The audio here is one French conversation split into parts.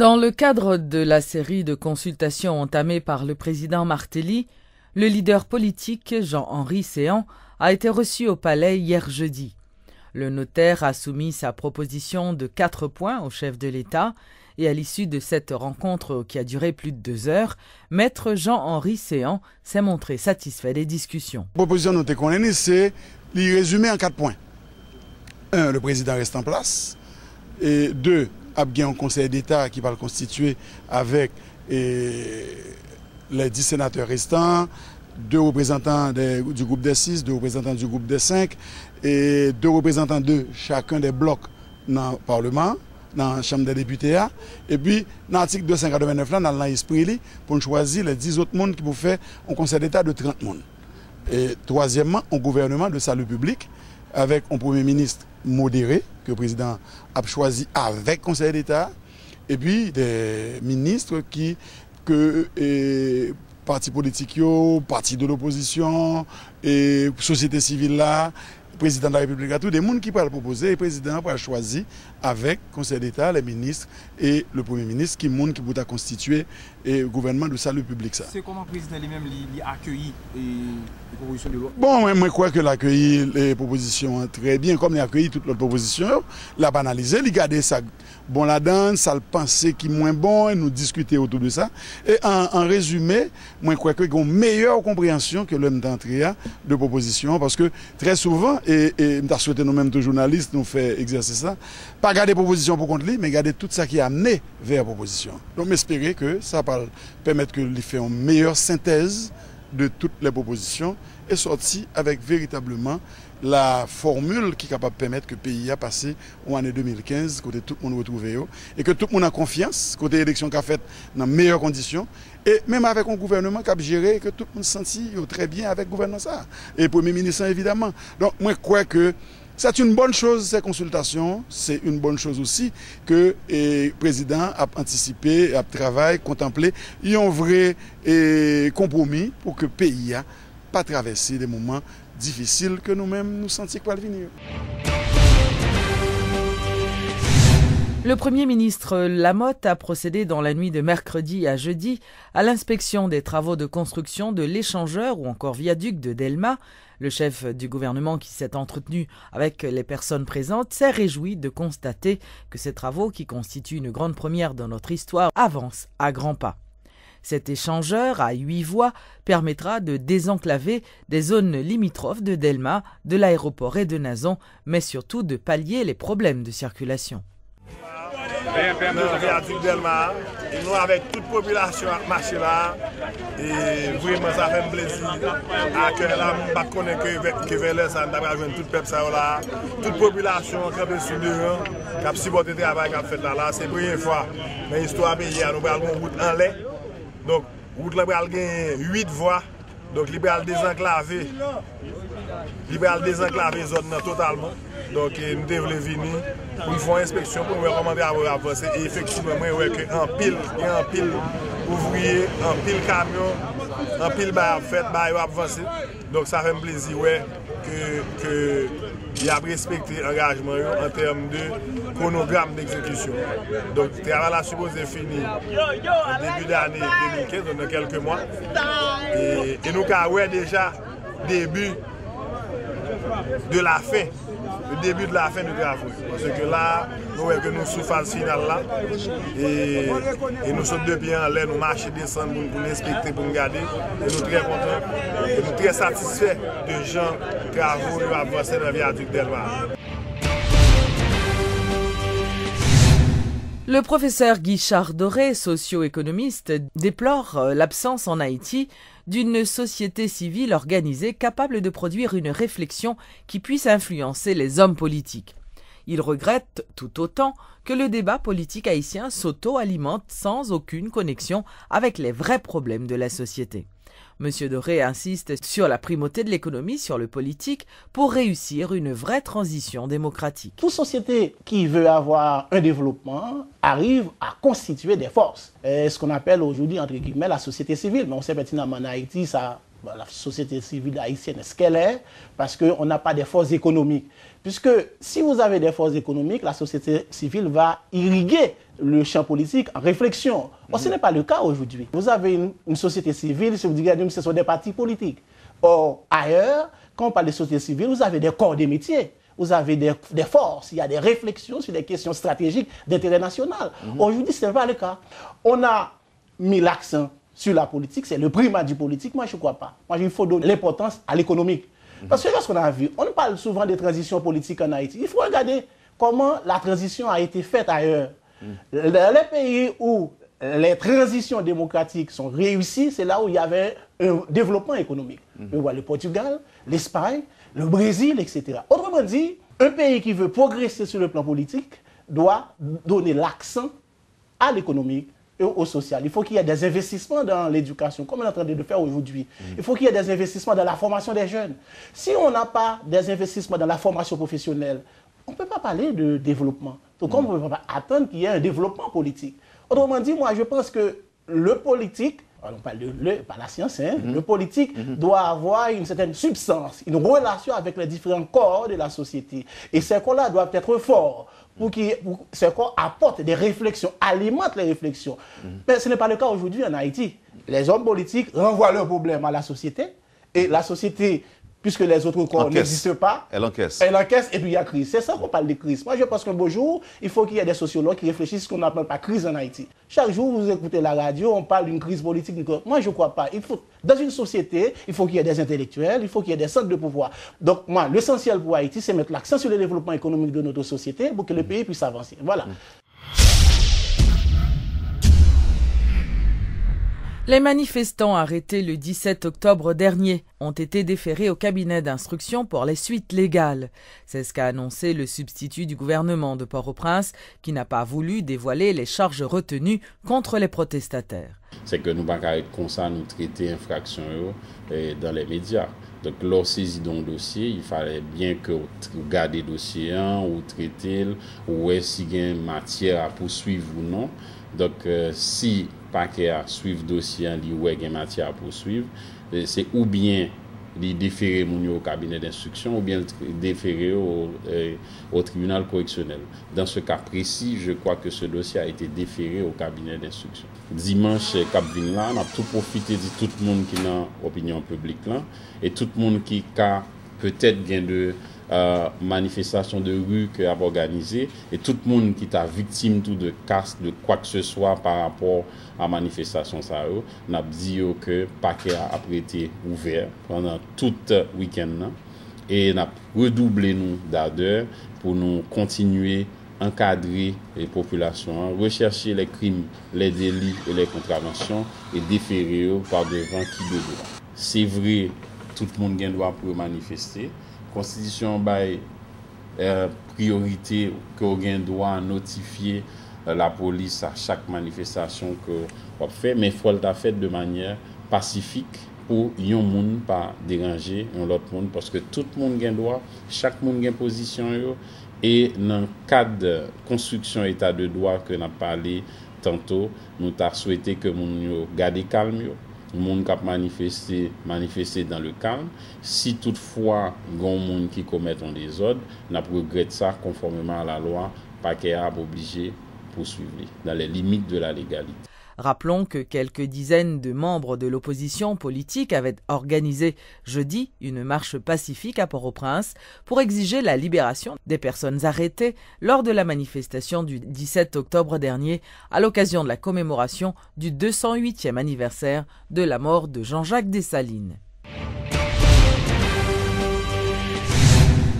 Dans le cadre de la série de consultations entamée par le président Martelly, le leader politique Jean-Henri Séan a été reçu au palais hier jeudi. Le notaire a soumis sa proposition de 4 points au chef de l'État et à l'issue de cette rencontre qui a duré plus de 2 heures, maître Jean-Henri Séan s'est montré satisfait des discussions. La proposition nous connaissons, c'est de résumer en 4 points. 1. Le président reste en place. Et 2. Il y a un conseil d'État qui va le constituer avec les 10 sénateurs restants, 2 représentants du groupe des 6, 2 représentants du groupe des 5 et 2 représentants de chacun des blocs dans le Parlement, dans la Chambre des députés. Et puis, dans l'article 289, là, dans l'esprit, pour choisir les 10 autres mondes qui vont faire un conseil d'État de 30 mondes. Et troisièmement, un gouvernement de salut public avec un premier ministre modéré que le président a choisi avec le Conseil d'État et puis des ministres partis politiques, partis de l'opposition et société civile là, président de la République, tout des gens qui peuvent le proposer et le président peut choisir avec le Conseil d'État, les ministres et le Premier ministre qui peut constituer le gouvernement de salut public. C'est comment le président lui-même a accueilli les propositions de loi? Bon, moi je crois qu'il a accueilli les propositions très bien, comme il a accueilli toutes les propositions, il a analysé, il a gardé ça bon là-dedans, ça le pensait qui est moins bon, et nous discuter autour de ça. Et en résumé, moi je crois qu'il y a une meilleure compréhension que l'homme d'entrée de propositions, parce que très souvent, et nous avons souhaité nous-mêmes, tous journalistes, nous faire exercer ça, pas garder proposition pour contre lui, mais garder tout ça qui a amené vers proposition. Donc j'espère que ça va permettre qu'il fasse une meilleure synthèse de toutes les propositions et sortir avec véritablement la formule qui est capable de permettre que le pays a passé en année 2015, côté tout le monde retrouvé, et que tout le monde a confiance, côté élection qu'a fait dans de meilleures conditions, et même avec un gouvernement qui a géré, que tout le monde se sentit très bien avec le gouvernement ça. Et le Premier ministre évidemment. Donc moi je crois que c'est une bonne chose ces consultations, c'est une bonne chose aussi que le président a anticipé, a travaillé, contemplé, il y a un vrai compromis pour que le pays n'a pas traversé des moments difficiles que nous-mêmes nous sentions pour venir. Le Premier ministre Lamotte a procédé dans la nuit de mercredi à jeudi à l'inspection des travaux de construction de l'échangeur ou encore viaduc de Delma. Le chef du gouvernement qui s'est entretenu avec les personnes présentes s'est réjoui de constater que ces travaux, qui constituent une grande première dans notre histoire, avancent à grands pas. Cet échangeur à 8 voies permettra de désenclaver des zones limitrophes de Delma, de l'aéroport et de Nazon, mais surtout de pallier les problèmes de circulation. Dans le viaduc Delma, et nous avec toute population marché là, et vraiment ça fait plaisir à que là, je ne connais que vers là, ça n'a joué toute peuple là, toute population qui est sur le rang, qui a supporté le travail qui a fait là, c'est la première fois dans l'histoire du pays, nous avons une route en lait, donc route là, nous avons 8 voies, donc nous avons désenclavé la zone totalement. Donc nous devons venir pour faire une inspection, pour nous recommander à avancer. Et effectivement, moi, il y a un pile ouvrier, un pile camion, un pile fait, avancer. Donc ça fait plaisir que il a respecté l'engagement en termes de chronogramme d'exécution. Donc le travail est supposé finir au début d'année 2015, donc dans quelques mois. Et nous avons déjà début de la fin. Le début de la fin du travail. Parce que là, nous voyons que nous sommes phase finale là. Et nous sommes deux pieds en l'air, nous marchons, descendons pour nous inspecter, pour nous garder. Et nous sommes très contents et nous sommes très satisfaits de gens qui travaux nous avancés dans le viaduc Delma. Le professeur Guichard Doré, socio-économiste, déplore l'absence en Haïti d'une société civile organisée capable de produire une réflexion qui puisse influencer les hommes politiques. Il regrette tout autant que le débat politique haïtien s'auto-alimente sans aucune connexion avec les vrais problèmes de la société. Monsieur Doré insiste sur la primauté de l'économie sur le politique pour réussir une vraie transition démocratique. Toute société qui veut avoir un développement arrive à constituer des forces. Ce qu'on appelle aujourd'hui, entre guillemets, la société civile. Mais on sait pertinemment en Haïti, ça la société civile haïtienne, est-ce qu'elle est? Parce qu'on n'a pas des forces économiques. Puisque si vous avez des forces économiques, la société civile va irriguer le champ politique en réflexion. Or, ce n'est pas le cas aujourd'hui. Vous avez une société civile, si vous dites, ce sont des partis politiques. Or, ailleurs, quand on parle de société civile, vous avez des corps des métiers. Vous avez des forces, il y a des réflexions sur des questions stratégiques d'intérêt national. Aujourd'hui, ce n'est pas le cas. On a mis l'accent sur la politique, c'est le primat du politique. Moi, je ne crois pas. Moi, il faut donner l'importance à l'économique. Parce que lorsqu'on a vu, on parle souvent des transitions politiques en Haïti. Il faut regarder comment la transition a été faite ailleurs. Dans les pays où les transitions démocratiques sont réussies, c'est là où il y avait un développement économique. On voit le Portugal, l'Espagne, le Brésil, etc. Autrement dit, un pays qui veut progresser sur le plan politique doit donner l'accent à l'économique et au social. Il faut qu'il y ait des investissements dans l'éducation, comme on est en train de le faire aujourd'hui. Il faut qu'il y ait des investissements dans la formation des jeunes. Si on n'a pas des investissements dans la formation professionnelle, on ne peut pas parler de développement. Donc, on ne peut pas attendre qu'il y ait un développement politique. Autrement dit, moi, je pense que le politique, on parle pas la science, hein, le politique doit avoir une certaine substance, une relation avec les différents corps de la société. Et ces corps-là doivent être forts pour que ces corps apportent des réflexions, alimentent les réflexions. Mais ce n'est pas le cas aujourd'hui en Haïti. Les hommes politiques renvoient leurs problèmes à la société et la société, puisque les autres corps n'existent pas, elle encaisse et puis il y a crise. C'est ça qu'on parle de crise. Moi, je pense qu'un beau jour, il faut qu'il y ait des sociologues qui réfléchissent à ce qu'on n'appelle pas crise en Haïti. Chaque jour, vous écoutez la radio, on parle d'une crise politique. Moi, je ne crois pas. Dans une société, il faut qu'il y ait des intellectuels, il faut qu'il y ait des centres de pouvoir. Donc, moi, l'essentiel pour Haïti, c'est mettre l'accent sur le développement économique de notre société pour que le pays puisse avancer. Voilà. Les manifestants arrêtés le 17 octobre dernier ont été déférés au cabinet d'instruction pour les suites légales. C'est ce qu'a annoncé le substitut du gouvernement de Port-au-Prince, qui n'a pas voulu dévoiler les charges retenues contre les protestataires. C'est que nous ne pouvons pas être comme ça, nous traiter infraction dans les médias. Donc, lors saisie d'un dossier, il fallait bien que vous gardez le dossier, ou traitez, ou s'il y a une matière à poursuivre ou non. Donc, si paquet à suivre dossier, il y a une matière à poursuivre, c'est ou bien les déférer au cabinet d'instruction ou bien déférer au tribunal correctionnel. Dans ce cas précis, je crois que ce dossier a été déféré au cabinet d'instruction. Dimanche, Cap Vin là, on a tout profité de tout le monde qui est dans l'opinion publique là, et tout le monde qui a peut-être gain de manifestation de rue que a organisé, et tout le monde qui est victime tout de casse de quoi que ce soit par rapport à manifestation ça, on a dit que le paquet a été ouvert pendant tout le week-end et on a redoublé nous d'ardeur pour nous continuer encadrer les populations, rechercher les crimes, les délits et les contraventions et déférer par devant qui de droit. C'est vrai, tout le monde a le droit pour manifester. La Constitution a priorité qu'on a droit notifier la police à chaque manifestation qu'on fait, mais il faut le faire de manière pacifique pour que yon monde pas déranger l'autre monde, parce que tout le monde a droit, chaque monde a une position, et dans le cadre de construction état de droit que nous avons parlé tantôt, nous avons souhaité que nous gardions calme. Le monde qui a manifesté dans le calme. Si toutefois, il y a des gens qui commettent un désordre, nous regrettons ça conformément à la loi, pas qu'il y a obligé de poursuivre dans les limites de la légalité. Rappelons que quelques dizaines de membres de l'opposition politique avaient organisé jeudi une marche pacifique à Port-au-Prince pour exiger la libération des personnes arrêtées lors de la manifestation du 17 octobre dernier à l'occasion de la commémoration du 208e anniversaire de la mort de Jean-Jacques Dessalines.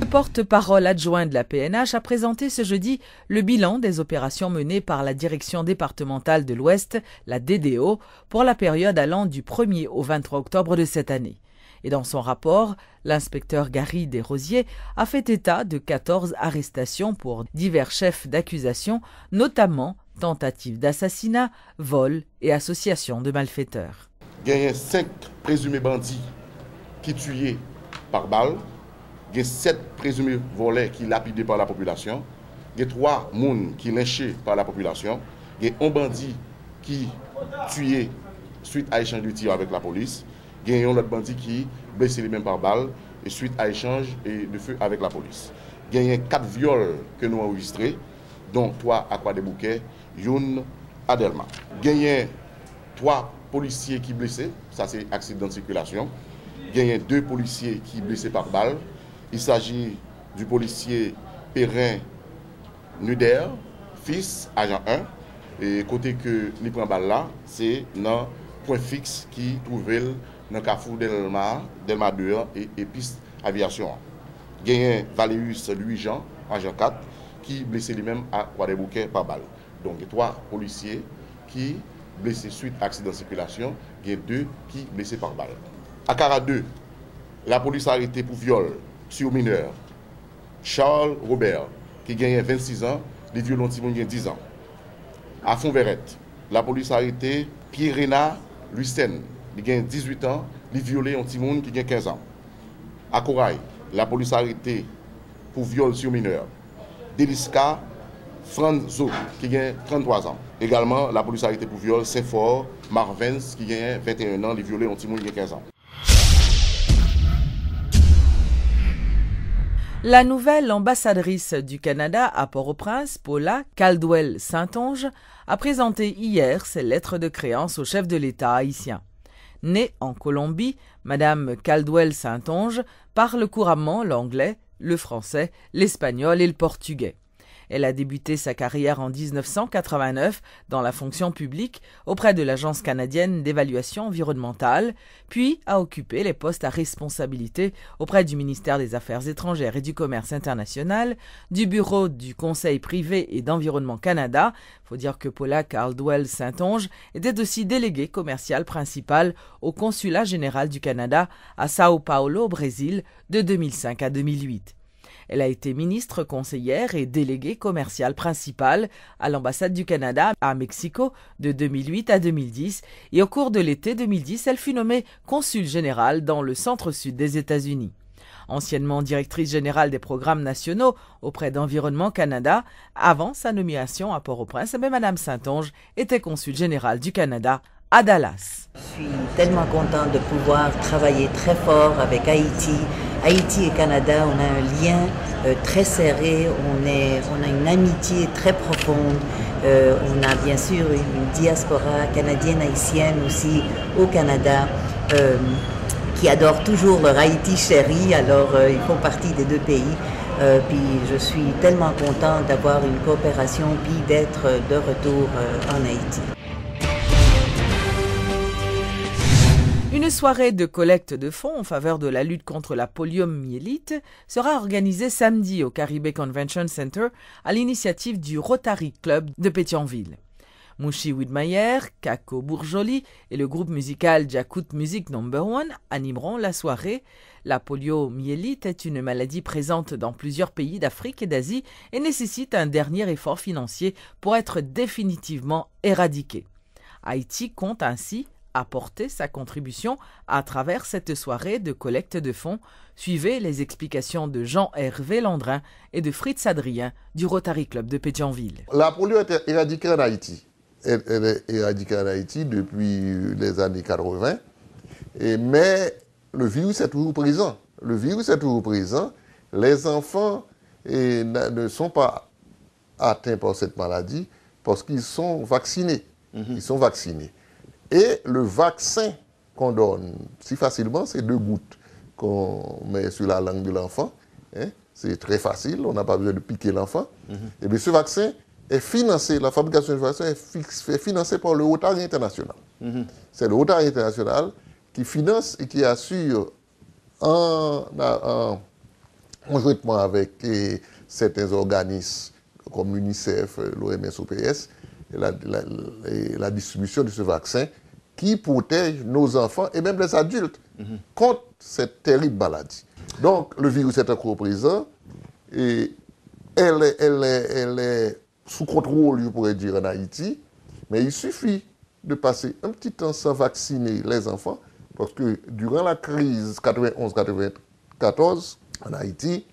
Le porte-parole adjoint de la PNH a présenté ce jeudi le bilan des opérations menées par la Direction départementale de l'Ouest, la DDO, pour la période allant du 1er au 23 octobre de cette année. Et dans son rapport, l'inspecteur Gary Desrosiers a fait état de 14 arrestations pour divers chefs d'accusation, notamment tentatives d'assassinat, vol et association de malfaiteurs. Il y a 5 présumés bandits qui tués par balle. Il y a 7 présumés volets qui lapidés par la population. Il y a 3 personnes qui lynchés par la population. Il y a un bandit qui tué suite à échange de tir avec la police. Il y a un autre bandit qui blessé lui-même par balle et suite à échange de feu avec la police. Il y a 4 viols que nous avons enregistrés, dont 3 à Croix-des-Bouquets, 1 à Delma. Il y a 3 policiers qui blessés, ça c'est accident de circulation. Il y a 2 policiers qui blessés par balle. Il s'agit du policier Perrin Nuder, fils, agent 1. Et côté que nous prenons balle là, c'est dans point fixe qui trouvait dans le carrefour Delma 2 et piste aviation. Il y a Valéus Louis-Jean, agent 4, qui blessé lui-même à Croix-des-Bouquets par balle. Donc il y a 3 policiers qui blessés suite à accident de circulation, il y a 2 qui blessés par balle. À Cara 2, la police a arrêté pour viol sur mineur Charles Robert, qui gagne 26 ans, les violents Timon gagne 10 ans. À Fonverette, la police a arrêté Pierre-Réna Lucen, qui gagne 18 ans, les violés Timon qui gagne 15 ans. À Corail, la police a arrêté pour viol sur mineur Deliska Franzo, qui gagne 33 ans. Également, la police a arrêté pour viol Saint-Fort Marvens, qui gagne 21 ans, les violés Timon qui gagne 15 ans. La nouvelle ambassadrice du Canada à Port-au-Prince, Paula Caldwell-Saintonge, a présenté hier ses lettres de créance au chef de l'État haïtien. Née en Colombie, Madame Caldwell-Saintonge parle couramment l'anglais, le français, l'espagnol et le portugais. Elle a débuté sa carrière en 1989 dans la fonction publique auprès de l'Agence canadienne d'évaluation environnementale, puis a occupé les postes à responsabilité auprès du ministère des Affaires étrangères et du Commerce international, du bureau du Conseil privé et d'Environnement Canada. Il faut dire que Paula Caldwell-Saintonge était aussi déléguée commerciale principale au Consulat général du Canada à Sao Paulo, au Brésil, de 2005 à 2008. Elle a été ministre conseillère et déléguée commerciale principale à l'ambassade du Canada à Mexico de 2008 à 2010 et au cours de l'été 2010, elle fut nommée consul générale dans le centre-sud des États-Unis. Anciennement directrice générale des programmes nationaux auprès d'Environnement Canada, avant sa nomination à Port-au-Prince, Madame Saintonge était consul générale du Canada à Dallas. Je suis tellement contente de pouvoir travailler très fort avec Haïti. Haïti et Canada, on a un lien très serré, on a une amitié très profonde. On a bien sûr une diaspora canadienne-haïtienne aussi au Canada qui adore toujours leur Haïti chéri, alors ils font partie des 2 pays. Puis je suis tellement contente d'avoir une coopération puis d'être de retour en Haïti. Une soirée de collecte de fonds en faveur de la lutte contre la poliomyélite sera organisée samedi au Caribé Convention Center à l'initiative du Rotary Club de Pétionville. Mouchi Widmayer, Kako Bourjoli et le groupe musical Jakut Music No. 1 animeront la soirée. La poliomyélite est une maladie présente dans plusieurs pays d'Afrique et d'Asie et nécessite un dernier effort financier pour être définitivement éradiquée. Haïti compte ainsi apporter sa contribution à travers cette soirée de collecte de fonds. Suivez les explications de Jean-Hervé Landrin et de Fritz Adrien du Rotary Club de Pétionville. La polio est éradiquée en Haïti. Elle est éradiquée en Haïti depuis les années 80. Mais le virus est toujours présent. Le virus est toujours présent. Les enfants ne sont pas atteints par cette maladie parce qu'ils sont vaccinés. Ils sont vaccinés. Et le vaccin qu'on donne si facilement, c'est 2 gouttes qu'on met sur la langue de l'enfant. C'est très facile, on n'a pas besoin de piquer l'enfant. Et bien ce vaccin est financé, la fabrication du vaccin est financée par le Rotary International. C'est le Rotary International qui finance et qui assure en conjointement avec certains organismes comme l'UNICEF, l'OMS, OPS, la distribution de ce vaccin qui protège nos enfants et même les adultes contre cette terrible maladie. Donc, le virus est encore présent et elle est sous contrôle, je pourrais dire, en Haïti, mais il suffit de passer un petit temps sans vacciner les enfants parce que durant la crise 91-94 en Haïti,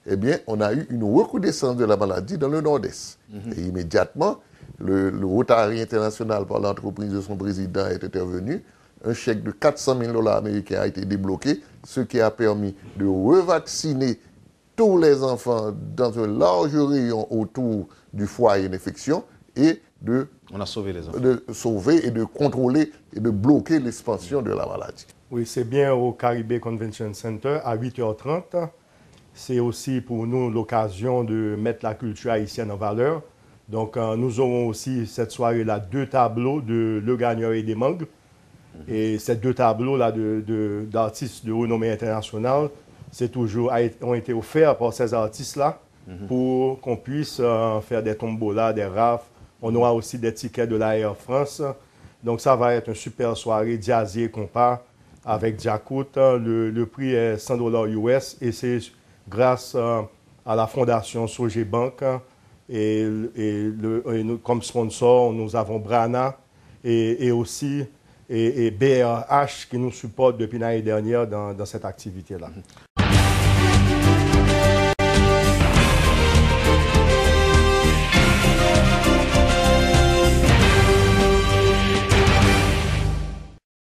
eh bien, on a eu une recrudescence de la maladie dans le nord-est. Et immédiatement, le Rotary International, par l'entreprise de son président, est intervenu un chèque de 400 000 $ américains a été débloqué, ce qui a permis de revacciner tous les enfants dans un large rayon autour du foyer d'infection et on a sauvé les enfants. De sauver et de contrôler et de bloquer l'expansion de la maladie. Oui, c'est bien au Caribbean Convention Center à 8h30. C'est aussi pour nous l'occasion de mettre la culture haïtienne en valeur. Donc, nous aurons aussi cette soirée-là 2 tableaux de Le Gagneur et des Mangues. Et ces 2 tableaux-là d'artistes de renommée internationale, ont été offerts par ces artistes-là pour qu'on puisse faire des tombolas, des rafles. On aura aussi des tickets de la Air France. Donc, ça va être une super soirée jazzy et compas avec Djakout. Le prix est 100 $ US et c'est grâce à la fondation Sogebank. Et comme sponsor, nous avons Brana et aussi BRH qui nous supporte depuis l'année dernière dans cette activité-là.